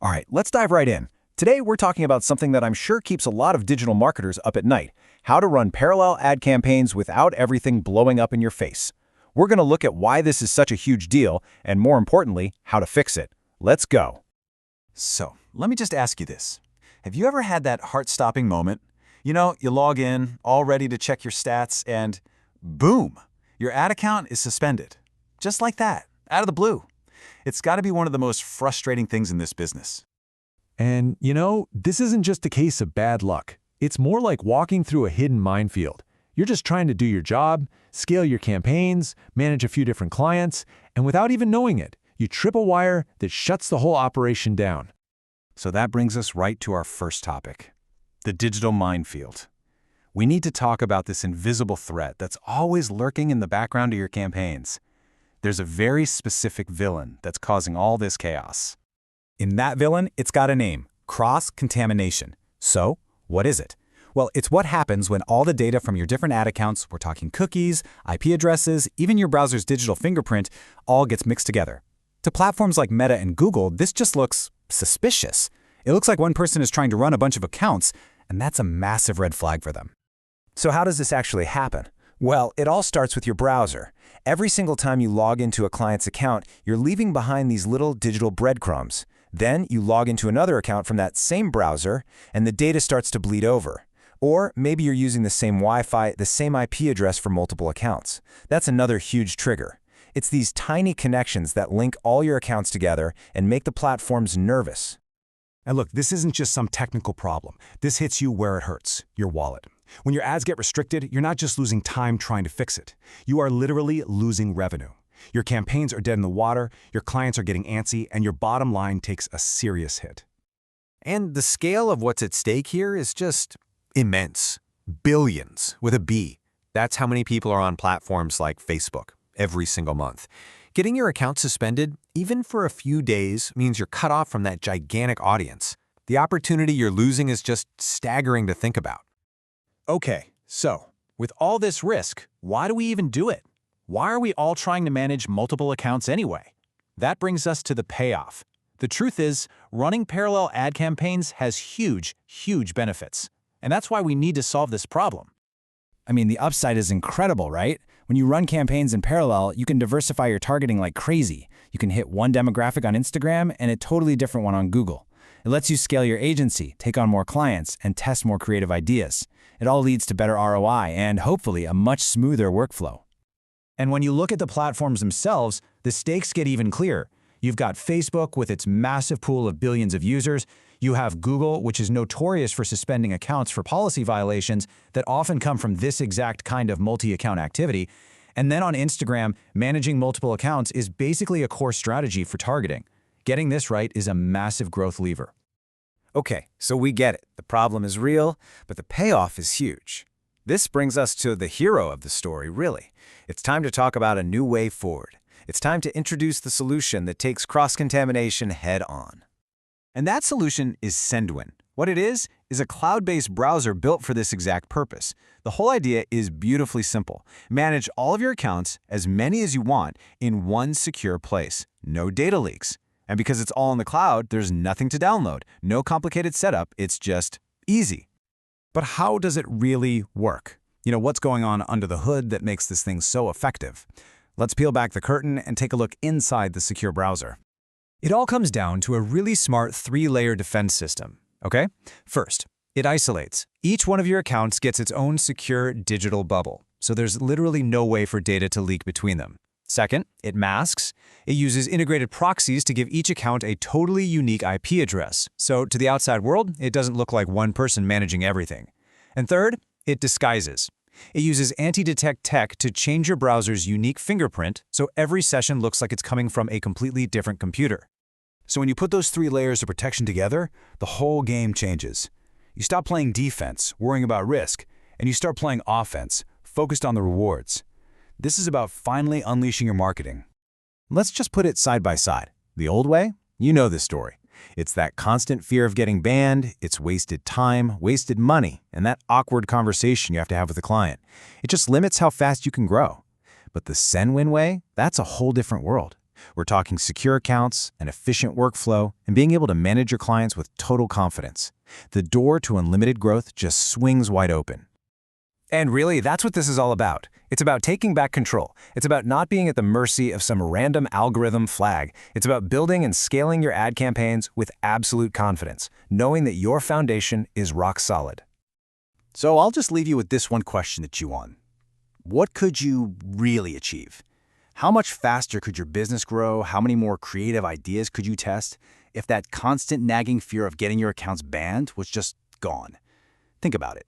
All right, let's dive right in. Today, we're talking about something that I'm sure keeps a lot of digital marketers up at night: how to run parallel ad campaigns without everything blowing up in your face. We're going to look at why this is such a huge deal, and more importantly, how to fix it. Let's go. So, let me just ask you this. Have you ever had that heart-stopping moment? You log in, all ready to check your stats, and boom, your ad account is suspended. Just like that, out of the blue. It's got to be one of the most frustrating things in this business. And, this isn't just a case of bad luck. It's more like walking through a hidden minefield. You're just trying to do your job, scale your campaigns, manage a few different clients, and without even knowing it, you trip a wire that shuts the whole operation down. So that brings us right to our first topic: the digital minefield. We need to talk about this invisible threat that's always lurking in the background of your campaigns. There's a very specific villain that's causing all this chaos. In that villain, it's got a name: cross-contamination. So, what is it? Well, it's what happens when all the data from your different ad accounts, we're talking cookies, IP addresses, even your browser's digital fingerprint, all gets mixed together. To platforms like Meta and Google, this just looks suspicious. It looks like one person is trying to run a bunch of accounts, and that's a massive red flag for them. So how does this actually happen? Well, it all starts with your browser. Every single time you log into a client's account, you're leaving behind these little digital breadcrumbs. Then you log into another account from that same browser, and the data starts to bleed over. Or maybe you're using the same Wi-Fi, the same IP address for multiple accounts. That's another huge trigger. It's these tiny connections that link all your accounts together and make the platforms nervous. And look, this isn't just some technical problem. This hits you where it hurts: your wallet. When your ads get restricted, you're not just losing time trying to fix it. You are literally losing revenue. Your campaigns are dead in the water, your clients are getting antsy, and your bottom line takes a serious hit. And the scale of what's at stake here is just immense. Billions, with a B. That's how many people are on platforms like Facebook every single month. Getting your account suspended, even for a few days, means you're cut off from that gigantic audience. The opportunity you're losing is just staggering to think about. Okay, so, with all this risk, why do we even do it? Why are we all trying to manage multiple accounts anyway? That brings us to the payoff. The truth is, running parallel ad campaigns has huge, huge benefits. And that's why we need to solve this problem. I mean, the upside is incredible, right? When you run campaigns in parallel, you can diversify your targeting like crazy. You can hit one demographic on Instagram and a totally different one on Google. It lets you scale your agency, take on more clients, and test more creative ideas. It all leads to better ROI and, hopefully, a much smoother workflow. And when you look at the platforms themselves, the stakes get even clearer. You've got Facebook with its massive pool of billions of users. You have Google, which is notorious for suspending accounts for policy violations that often come from this exact kind of multi-account activity. And then on Instagram, managing multiple accounts is basically a core strategy for targeting. Getting this right is a massive growth lever. Okay, so we get it. The problem is real, but the payoff is huge. This brings us to the hero of the story, really. It's time to talk about a new way forward. It's time to introduce the solution that takes cross-contamination head-on. And that solution is Sendwin. What it is a cloud-based browser built for this exact purpose. The whole idea is beautifully simple. Manage all of your accounts, as many as you want, in one secure place. No data leaks. And because it's all in the cloud, there's nothing to download. No complicated setup. It's just easy. But how does it really work? What's going on under the hood that makes this thing so effective? Let's peel back the curtain and take a look inside the secure browser. It all comes down to a really smart three-layer defense system, okay? First, it isolates. Each one of your accounts gets its own secure digital bubble, so there's literally no way for data to leak between them. Second, it masks. It uses integrated proxies to give each account a totally unique IP address, so to the outside world, it doesn't look like one person managing everything. And third, it disguises. It uses anti-detect tech to change your browser's unique fingerprint so every session looks like it's coming from a completely different computer. So when you put those three layers of protection together, the whole game changes. You stop playing defense, worrying about risk, and you start playing offense, focused on the rewards. This is about finally unleashing your marketing. Let's just put it side by side. The old way? You know this story. It's that constant fear of getting banned, it's wasted time, wasted money, and that awkward conversation you have to have with the client. It just limits how fast you can grow. But the Sendwin way, that's a whole different world. We're talking secure accounts, an efficient workflow, and being able to manage your clients with total confidence. The door to unlimited growth just swings wide open. And really, that's what this is all about. It's about taking back control. It's about not being at the mercy of some random algorithm flag. It's about building and scaling your ad campaigns with absolute confidence, knowing that your foundation is rock solid. So I'll just leave you with this one question to chew on. What could you really achieve? How much faster could your business grow? How many more creative ideas could you test if that constant nagging fear of getting your accounts banned was just gone? Think about it.